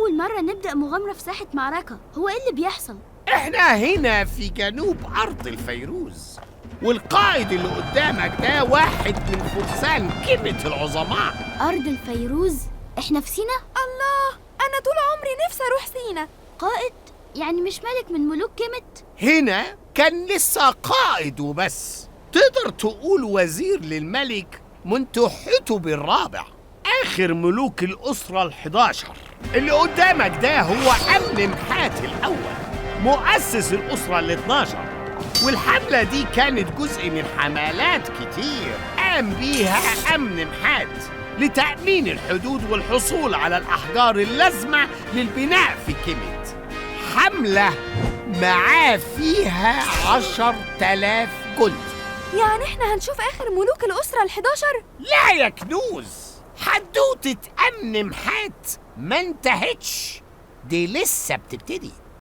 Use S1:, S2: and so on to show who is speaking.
S1: أول مرة نبدأ مغامرة في ساحة معركة، هو إيه اللي بيحصل؟
S2: احنا هنا في جنوب أرض الفيروز، والقائد اللي قدامك ده واحد من فرسان كيميت العظماء.
S1: أرض الفيروز؟ إحنا في سينا؟
S3: الله، أنا طول عمري نفسي أروح سينا.
S1: قائد؟ يعني مش ملك من ملوك كيميت؟
S2: هنا كان لسه قائد وبس، تقدر تقول وزير للملك منتحتب الرابع، آخر ملوك الأسرة ال11. اللي قدامك ده هو أمنمحات الأول، مؤسس الأسرة ال12. والحملة دي كانت جزء من حملات كتير قام بيها أمنمحات لتأمين الحدود والحصول على الأحجار اللازمة للبناء في كيميت. حملة معاه فيها 10,000 جندي.
S3: يعني احنا هنشوف آخر ملوك الأسرة ال11؟
S2: لا يا كنوز، حدوتة أمنمحات ما انتهتش، دي لسه بتبتدي.